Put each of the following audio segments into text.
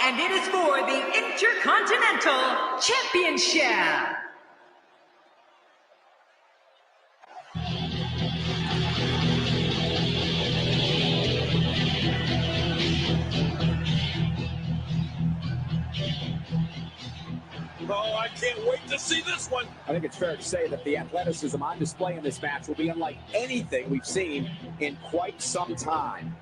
and it is for the Intercontinental Championship. Oh, I can't wait to see this one. I think it's fair to say that the athleticism on display in this match will be unlike anything we've seen in quite some time.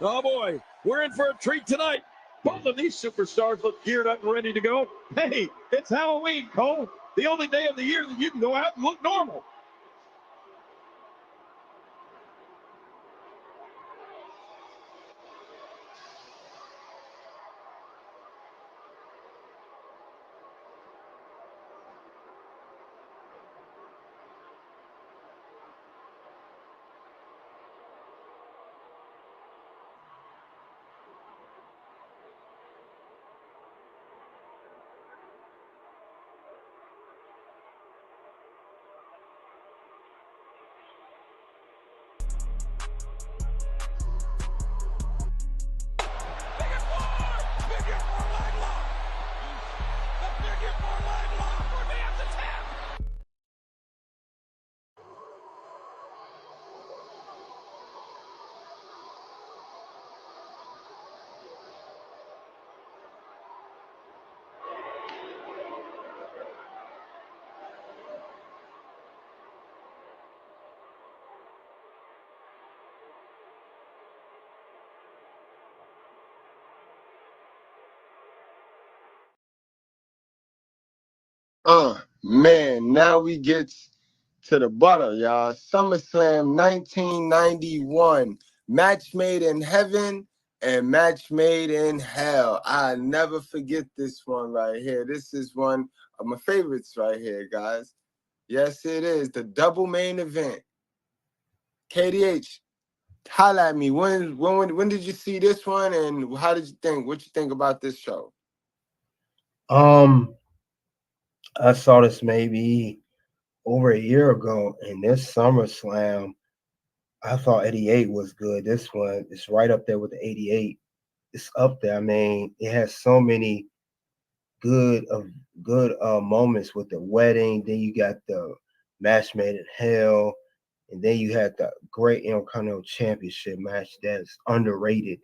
Oh, boy, we're in for a treat tonight. Both of these superstars look geared up and ready to go. Hey, it's Halloween, Cole. The only day of the year that you can go out and look normal. Man, now we get to the butter, y'all. SummerSlam 1991. Match made in heaven and match made in hell. I never forget this one right here. This is one of my favorites right here, guys. Yes, it is. The double main event. KDH, holla at me. When did you see this one, and how did you think? What you think about this show? I saw this maybe over a year ago, and this SummerSlam, I thought 88 was good. This one is right up there with the 88. It's up there. I mean, it has so many good moments with the wedding. Then you got the match made in hell, and then you had the great Intercontinental Championship match that's underrated.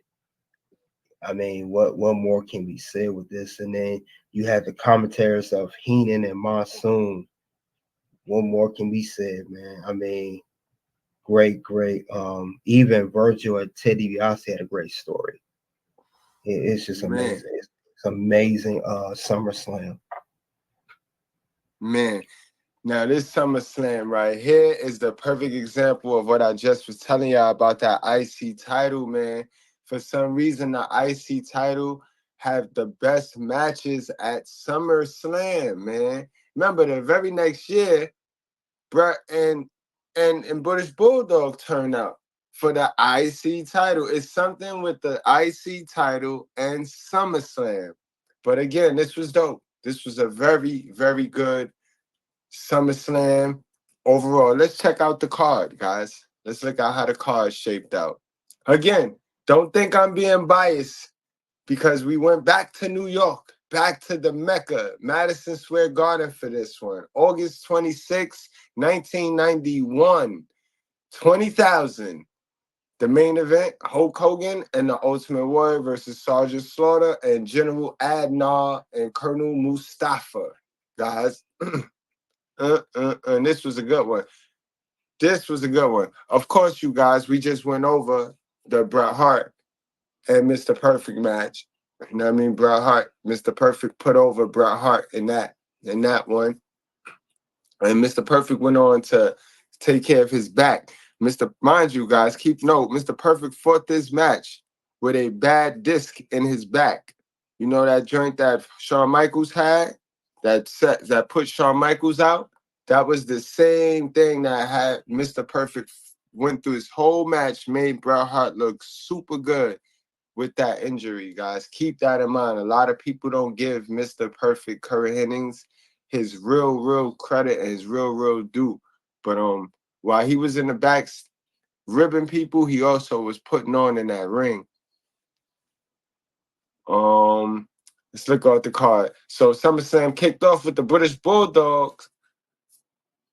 I mean, what more can be said with this? And then you had the commentaries of Heenan and Monsoon. What more can be said, man? I mean, great. Even Virgil and Teddy DiBiase had a great story. It's just amazing. Man. It's amazing SummerSlam. Man, now this SummerSlam right here is the perfect example of what I just was telling y'all about that IC title, man. For some reason, the IC title have the best matches at SummerSlam, man. Remember, the very next year, Brett and British Bulldog turn out for the IC title. It's something with the IC title and SummerSlam. But again, this was dope. This was a very, very good SummerSlam overall. Let's check out the card, guys. Let's look at how the card shaped out. Again, don't think I'm being biased because we went back to New York, back to the Mecca, Madison Square Garden for this one. August 26, 1991, 20,000. The main event, Hulk Hogan and the Ultimate Warrior versus Sergeant Slaughter and General Adnan and Colonel Mustafa. Guys, and this was a good one. This was a good one. Of course, you guys, we just went over the Bret Hart and Mr. Perfect match. You know what I mean? Bret Hart, Mr. Perfect put over Bret Hart in that one. And Mr. Perfect went on to take care of his back. Mind you, guys, keep note, Mr. Perfect fought this match with a bad disc in his back. You know that joint that Shawn Michaels had that put Shawn Michaels out? That was the same thing that had Mr. Perfect went through his whole match, made Bret Hart look super good with that injury, guys. Keep that in mind. A lot of people don't give Mr. Perfect Kurt Hennings his real credit and his real due. But while he was in the back ribbing people, he also was putting on in that ring. Let's look at the card. So SummerSlam kicked off with the British Bulldogs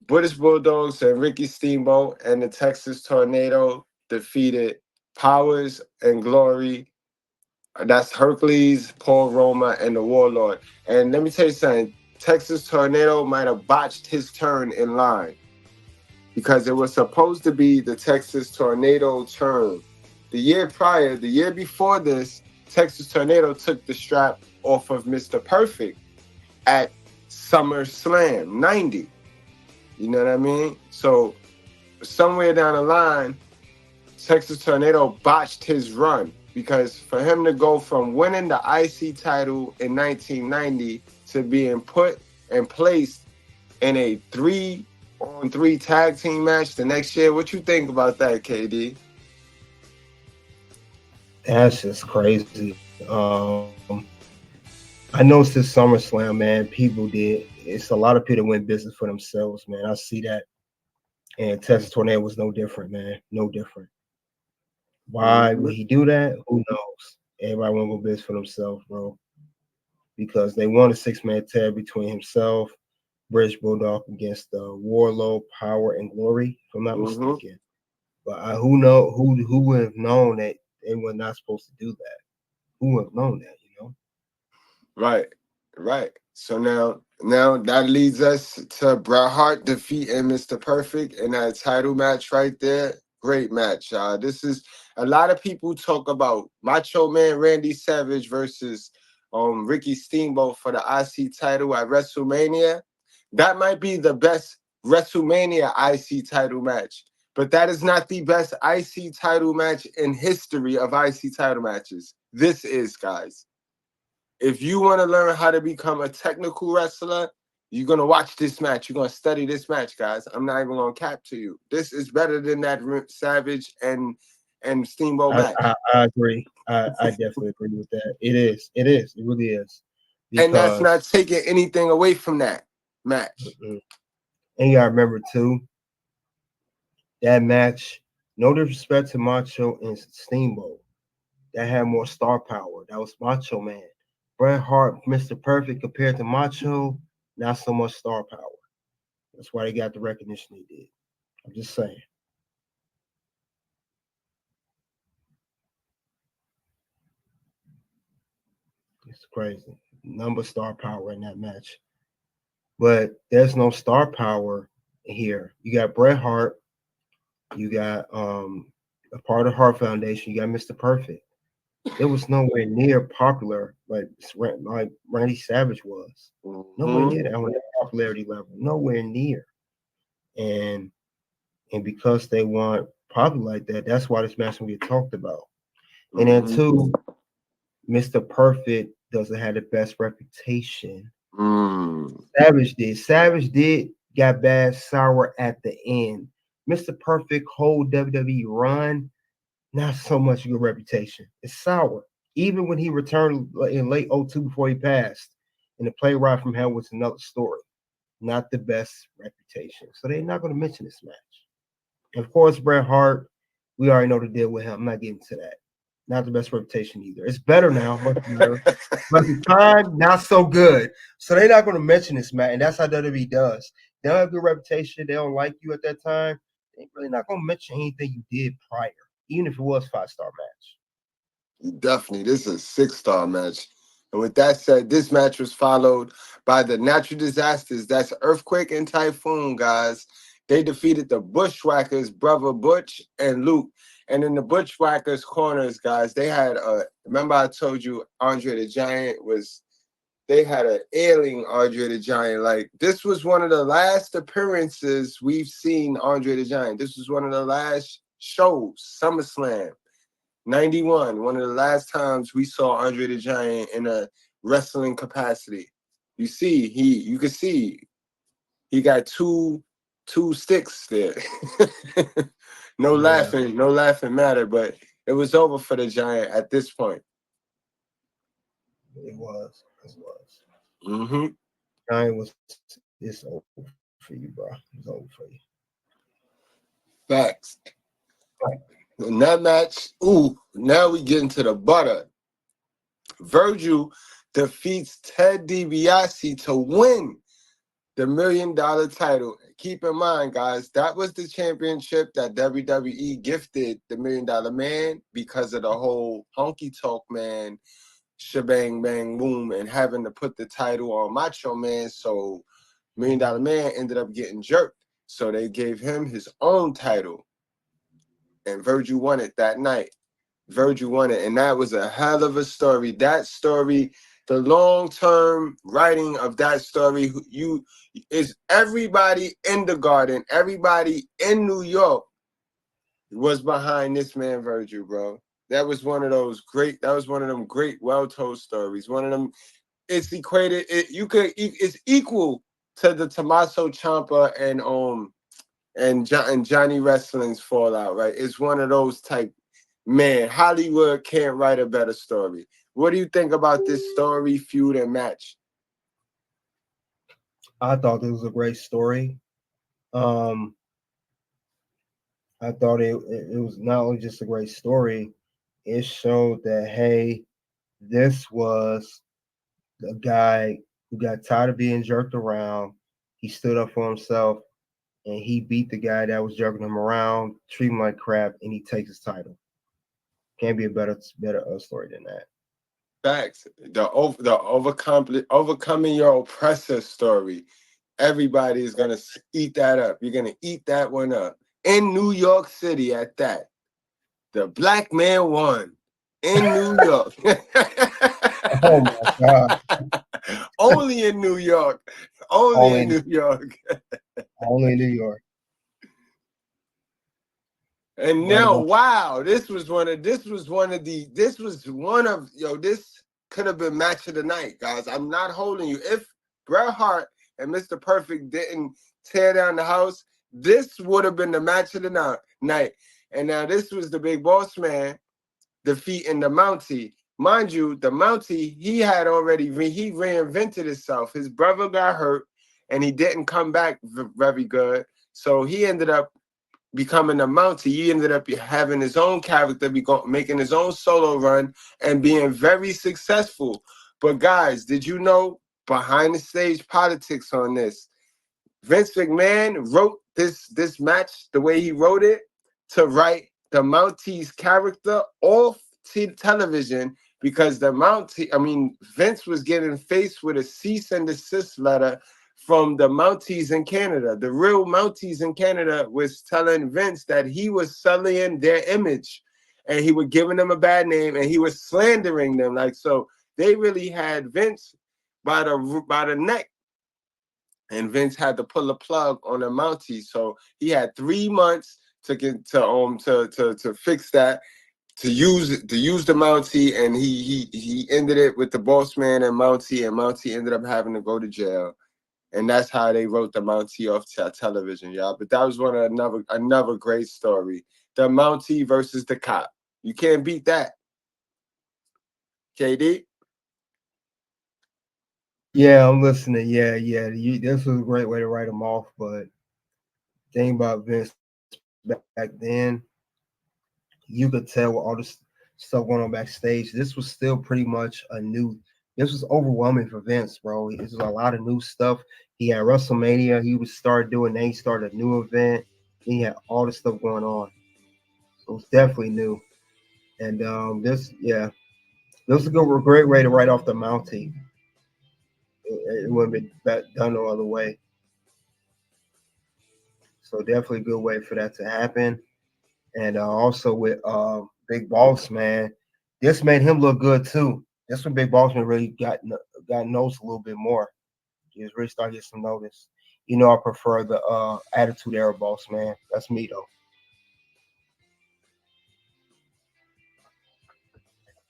and Ricky Steamboat and the Texas Tornado defeated Powers and Glory. That's Hercules, Paul Roma, and the Warlord. And let me tell you something. Texas Tornado might have botched his turn in line because it was supposed to be the Texas Tornado turn. The year before this, Texas Tornado took the strap off of Mr. Perfect at SummerSlam 90. You know what I mean? So somewhere down the line, Texas Tornado botched his run because for him to go from winning the IC title in 1990 to being put and placed in a 3-on-3 tag team match the next year, what you think about that, KD? That's just crazy. I noticed this SummerSlam, man, it's a lot of people that went business for themselves, man. I see that. And Texas Tornado was no different, man. No different. Why would he do that? Who knows? Everybody want to go business for themselves, bro. Because they won a 6-man tag between himself, British Bulldog against Warlow, Power, and Glory, if I'm not mistaken. But who would have known that they were not supposed to do that? Who would have known that, you know? Right. So now that leads us to Bret Hart defeating Mr. Perfect in that title match right there. Great match, y'all. This is a lot of people talk about Macho Man Randy Savage versus Ricky Steamboat for the IC title at WrestleMania. That might be the best WrestleMania IC title match, but that is not the best IC title match in history of IC title matches. This is, guys. If you want to learn how to become a technical wrestler, you're going to watch this match. You're going to study this match, guys. I'm not even going to cap to you. This is better than that Savage and Steamboat match. I agree. I definitely agree with that. It is. It really is. Because, and that's not taking anything away from that match. And you got to remember, too, that match, no disrespect to Macho and Steamboat, that had more star power. That was Macho Man. Bret Hart, Mr. Perfect compared to Macho, not so much star power. That's why they got the recognition they did. I'm just saying. It's crazy. Number star power in that match. But there's no star power here. You got Bret Hart. You got a part of Hart Foundation. You got Mr. Perfect. It was nowhere near popular like Randy Savage was. Nowhere near that on that popularity level. Nowhere near. And because they weren't popular like that, that's why this match will get talked about. And then two, Mr. Perfect doesn't have the best reputation. Savage did got bad sour at the end. Mr. Perfect whole WWE run, not so much good reputation. It's sour. Even when he returned in late 2002 before he passed, and the play ride from hell was another story. Not the best reputation. So they're not going to mention this match. And of course, Bret Hart, we already know the deal with him. I'm not getting to that. Not the best reputation either. It's better now, much better. But at the time, not so good. So they're not going to mention this match. And that's how WWE does. They don't have a good reputation. They don't like you at that time. They're really not going to mention anything you did prior, even if it was a 5-star match. Definitely. This is a 6-star match. And with that said, this match was followed by the natural disasters. That's Earthquake and Typhoon, guys. They defeated the Bushwhackers, Brother Butch and Luke. And in the Bushwhackers corners, guys, they had remember I told you Andre the Giant was they had an ailing Andre the Giant. Like, this was one of the last appearances we've seen Andre the Giant. This was one of the last shows, SummerSlam 91. One of the last times we saw Andre the Giant in a wrestling capacity. You can see he got two sticks there. No laughing matter, but it was over for the Giant at this point. It was. It was. Mm-hmm. Giant it's over for you, bro. It's over for you. Facts. In that match, now we get into the butter. Virgil defeats Ted DiBiase to win the $1 million title. Keep in mind, guys, that was the championship that WWE gifted the $1 Million Man because of the whole honky tonk man, shebang bang boom, and having to put the title on Macho Man. So $1 Million Man ended up getting jerked. So they gave him his own title. And Virgil won it that night. Virgil won it. And that was a hell of a story. That story, the long-term writing of that story, is everybody in the Garden, everybody in New York was behind this man, Virgil, bro. That was one of them great, well-told stories. One of them, it's equated, it's equal to the Tommaso Ciampa and Johnny Wrestling's fallout, right? It's one of those type, man, Hollywood can't write a better story. What do you think about this story, feud, and match? I thought it was a great story. I thought it was not only just a great story, it showed that, hey, this was a guy who got tired of being jerked around. He stood up for himself, and he beat the guy that was jerking him around, treat him like crap, and he takes his title. Can't be a better story than that. Facts. The overcoming your oppressor story. Everybody is gonna eat that up. You're gonna eat that one up in New York City at that. The black man won in New York. Oh my God. Only in New York. Only in New York. Only in New York. And now, wow, this was one of this could have been match of the night, guys. I'm not holding you. If Bret Hart and Mr. Perfect didn't tear down the house, this would have been the match of the night. And now this was the Big Boss Man defeating the Mountie. Mind you, the Mountie, he reinvented himself. His brother got hurt and he didn't come back very good. So he ended up becoming a Mountie. He ended up having his own character, making his own solo run and being very successful. But guys, did you know behind the stage politics on this? Vince McMahon wrote this match the way he wrote it to write the Mountie's character off television because Vince was getting faced with a cease and desist letter from the Mounties in Canada. The real Mounties in Canada was telling Vince that he was sullying their image and he was giving them a bad name and he was slandering them. Like, so they really had Vince by the neck. And Vince had to pull a plug on the Mountie. So he had 3 months to fix that, to use the Mountie, and he ended it with the Boss Man and Mountie ended up having to go to jail. And that's how they wrote the Mountie off television, y'all. But that was another great story. The Mountie versus the Cop. You can't beat that. KD? Yeah, I'm listening. Yeah. This was a great way to write them off. But the thing about Vince back then, you could tell with all this stuff going on backstage, this was still pretty much this was overwhelming for Vince, bro. This was a lot of new stuff. He had WrestleMania. He then he started a new event. He had all this stuff going on. So it was definitely new. And this was a great way to write off the Mountie. It wouldn't be done no other way. So definitely a good way for that to happen. And also with Big Boss Man, this made him look good too. That's when Big Boss Man really got noticed a little bit more. He was really starting to get some notice. I prefer the Attitude Era Boss Man. That's me though.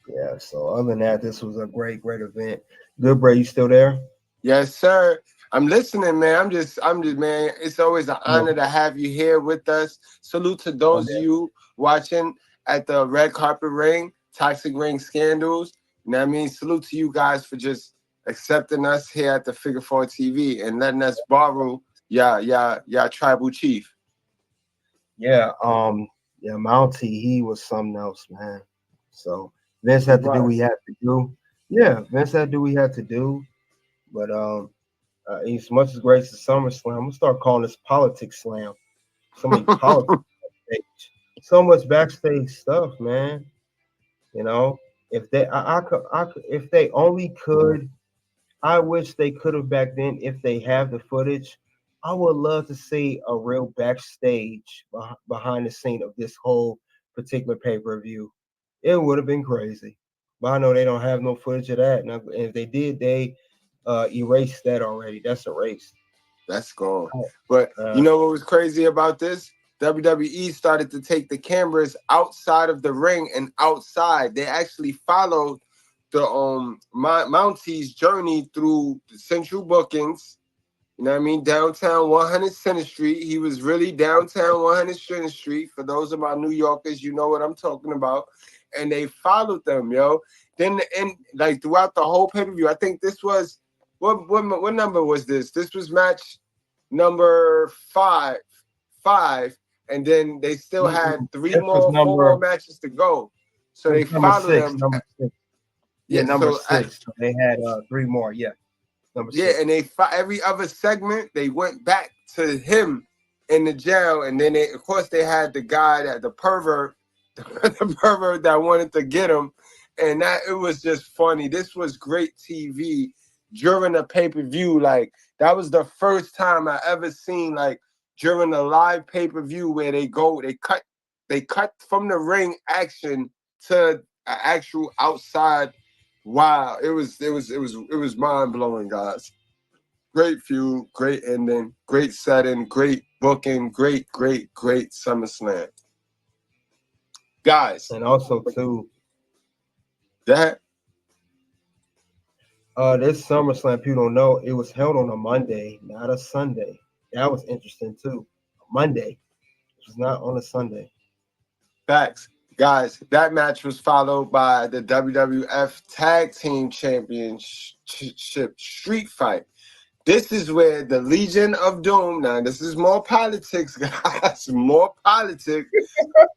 Yeah. So other than that, this was a great event. Good, Bray, you still there? Yes, sir. I'm listening, man. I'm just, man. It's always an Yeah. honor to have you here with us. Salute to Oh, those of yeah. you watching at the Red Carpet Ring, Toxic Ring Scandals. You know what I mean? Salute to you guys for just accepting us here at the Figure Four TV and letting us borrow y'all tribal chief. Yeah. Mountie, he was something else, man. So Vince He had to do what he was. had to do. Yeah, Vince had to do what he had to do. But as much as great as SummerSlam, I'm gonna start calling this Politics Slam. So many politics backstage. So much backstage stuff, man. You know, if they if they only could, I wish they could have back then. If they have the footage, I would love to see a real backstage behind the scene of this whole particular pay-per-view. It would have been crazy, but I know they don't have no footage of that. And if they did, they erased that already. That's erased. That's gone. But you Uh, know what was crazy about this? WWE started to take the cameras outside of the ring and outside. They actually followed the Mountie's journey through the central bookings. You know what I mean? Downtown 100 Center Street. He was really downtown 100 Center Street. For those of my New Yorkers, you know what I'm talking about. And they followed them, yo. Then and like throughout the whole pay-per-view, I think this was what number was this? This was match number five, and then they still had this was four more number matches to go. So It they was number followed six. them. Number six. Yeah, Yeah, number six. So they had three more. Yeah, number yeah, six. and every other segment they went back to him in the jail, and then of course they had the guy that the pervert, the pervert that wanted to get him, and that it was just funny. This was great TV during a pay per view. Like that was the first time I ever seen like during a live pay per view where they cut from the ring action to an actual outside. Wow, it was mind blowing, guys. Great feud, great ending, great setting, great booking, great SummerSlam, guys. And also too, That this SummerSlam, people don't know, it was held on a Monday, not a Sunday. That was interesting too. Monday. It was not on a Sunday. facts, guys. That match was followed by the WWF Tag Team Championship Street Fight. This is where the Legion of Doom. Now, this is more politics, guys. More politics.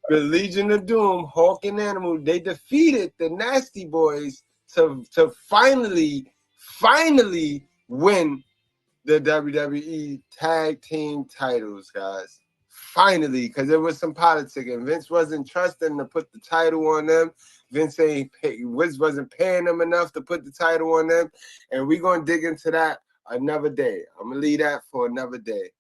The Legion of Doom, Hawk and Animal, they defeated the Nasty Boys to finally win the WWE Tag Team titles, guys. Finally, because there was some politics, and Vince wasn't trusting to put the title on them. Vince wasn't paying them enough to put the title on them, and we're gonna dig into that another day. I'm gonna leave that for another day.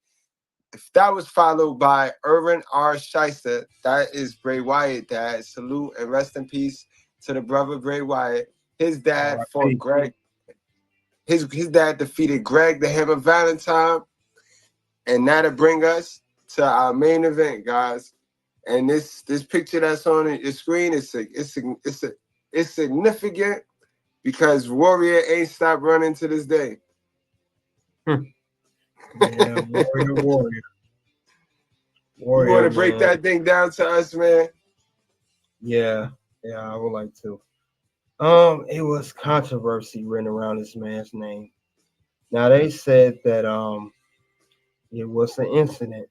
If that was followed by Irvin R. Shyster, that is Bray Wyatt dad. Salute and rest in peace to the brother Bray Wyatt. His dad fought R.I.P. Greg. His dad defeated Greg the Hammer Valentine, and that'll bring us to our main event, guys. And this picture that's on your screen it's significant because Warrior ain't stopped running to this day. Yeah, Warrior. You want Warrior, to break man. that thing down to us, man? Yeah, I would like to. It was controversy written around this man's name. Now they said that it was an incident.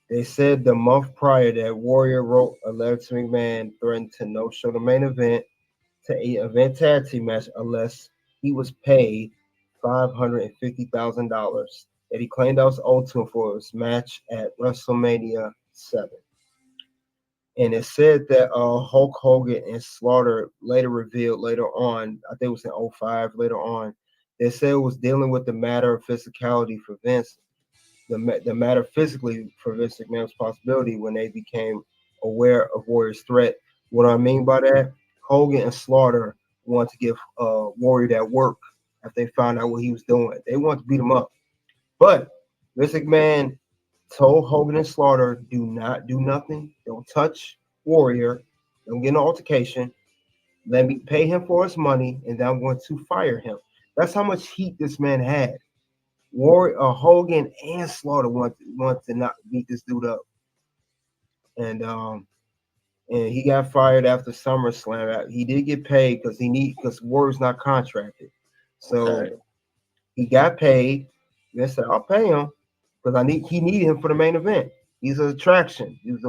They said the month prior that Warrior wrote a letter to McMahon threatening to no-show the main event to a event tag team match unless he was paid $550,000 that he claimed that was owed to him for his match at WrestleMania 7. And it said that Hulk Hogan and Slaughter later revealed later on, I think it was in '05 later on, they said it was dealing with the matter of physicality for Vince, the matter physically for Vince McMahon's possibility when they became aware of Warrior's threat. What I mean by that, Hogan and Slaughter wanted to give Warrior that work after they found out what he was doing. They wanted to beat him up. But Vince McMahon told Hogan and Slaughter, do not do nothing. Don't touch Warrior. Don't get an altercation. Let me pay him for his money, and then I'm going to fire him. That's how much heat this man had. Warrior, Hogan and Slaughter want to not beat this dude up. And he got fired after SummerSlam. He did get paid because Warrior's not contracted. So Okay. he got paid. They said, I'll pay him because he needed him for the main event. He's an attraction. He was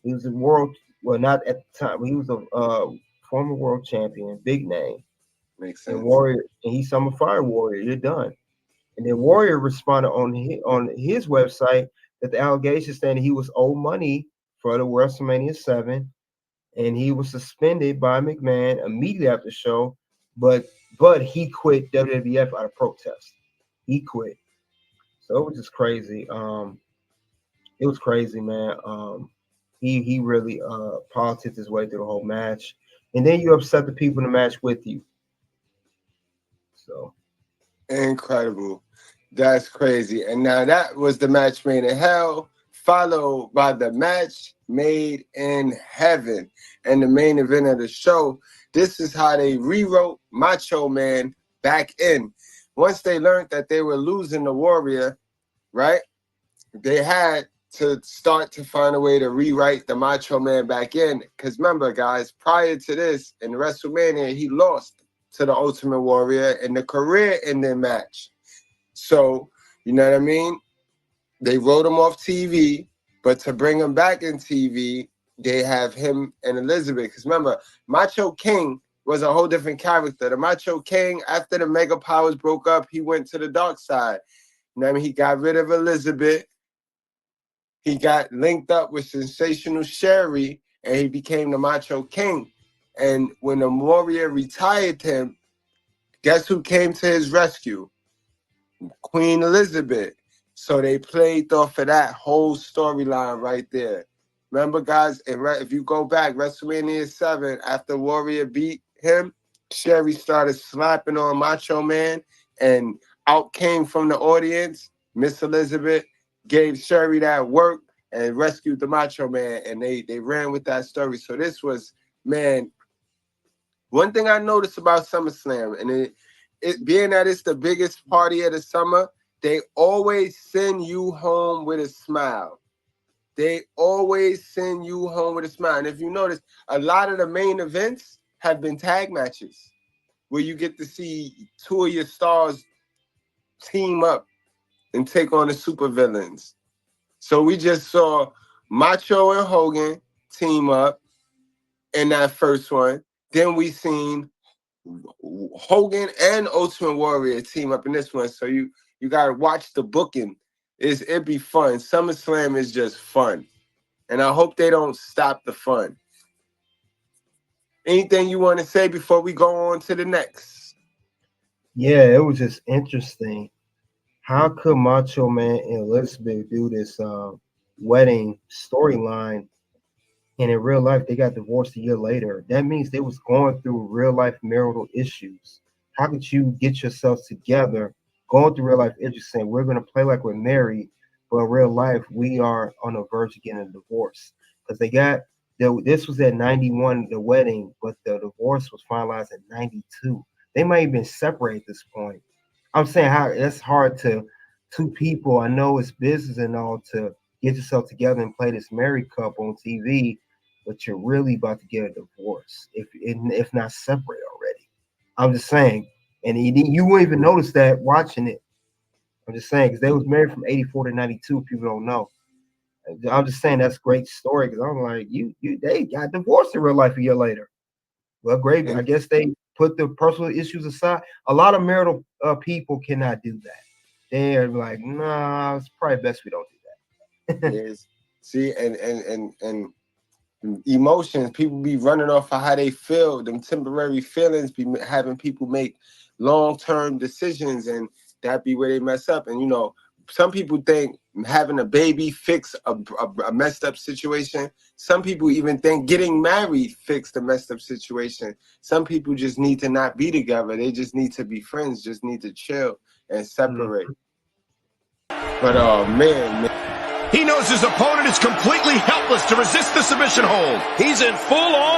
he was a world, well, not at the time, but he was a former world champion, big name. Makes And sense. Warrior, and he's Summer Fire Warrior. You're done. And then Warrior responded on his website that the allegation saying he was owed money for the WrestleMania 7, and he was suspended by McMahon immediately after the show, but he quit WWF out of protest. He quit. So it was just crazy. It was crazy, man. He really politics his way through the whole match, and then you upset the people in the match with you. So Incredible. That's crazy. And now that was the match made in hell, followed by the match made in heaven. And the main event of the show, this is how they rewrote Macho Man back in. Once they learned that they were losing the Warrior, right? They had to start to find a way to rewrite the Macho Man back in. Because remember, guys, prior to this, in WrestleMania, he lost to the Ultimate Warrior in the career-ending match. So, you know what I mean? They wrote him off TV, but to bring him back in TV, they have him and Elizabeth. Because remember, Macho King was a whole different character. The Macho King, after the Mega Powers broke up, he went to the dark side. You know what I mean? He got rid of Elizabeth. He got linked up with Sensational Sherry, and he became the Macho King. And when the Warrior retired him, guess who came to his rescue? Queen Elizabeth. So they played off of that whole storyline right there. Remember, guys, if you go back, WrestleMania 7, after Warrior beat him, Sherry started slapping on Macho Man, and out came from the audience Miss Elizabeth, gave Sherry that work and rescued the Macho Man, and they ran with that story. So this was, man, one thing I noticed about SummerSlam, and it being that it's the biggest party of the summer, they always send you home with a smile. They always send you home with a smile. And if you notice, a lot of the main events have been tag matches where you get to see two of your stars team up and take on the supervillains. So we just saw Macho and Hogan team up in that first one. Then we seen Hogan and Ultimate Warrior team up in this one. So you gotta watch the booking. It'd be fun. SummerSlam is just fun. And I hope they don't stop the fun. Anything you want to say before we go on to the next? yeah, it was just interesting. How could Macho Man and Elizabeth do this wedding storyline, and in real life they got divorced a year later? That means they was going through real life marital issues. How could you get yourselves together, going through real life issues, saying we're going to play like we're married, but in real life we are on the verge of getting a divorce? Because this was at 91, the wedding, but the divorce was finalized at 92. They might have been separated at this point. I'm saying how it's hard to two people. I know it's business and all to get yourself together and play this married couple on TV, but you're really about to get a divorce if not separate already. I'm just saying, and you won't even notice that watching it. I'm just saying because they was married from 84 to 92. People don't know. I'm just saying that's a great story because I'm like they got divorced in real life a year later. Well, great. I And guess they put the personal issues aside. A lot of marital people cannot do that. They're like, nah, it's probably best we don't do that. yes, see, and emotions, people be running off of how they feel. Them temporary feelings be having people make long-term decisions, and that be where they mess up. And some people think having a baby fix a messed up situation. Some people even think getting married fixed a messed up situation. Some people just need to not be together. They just need to be friends, just need to chill and separate. But man. He knows his opponent is completely helpless to resist the submission hold. He's in full-on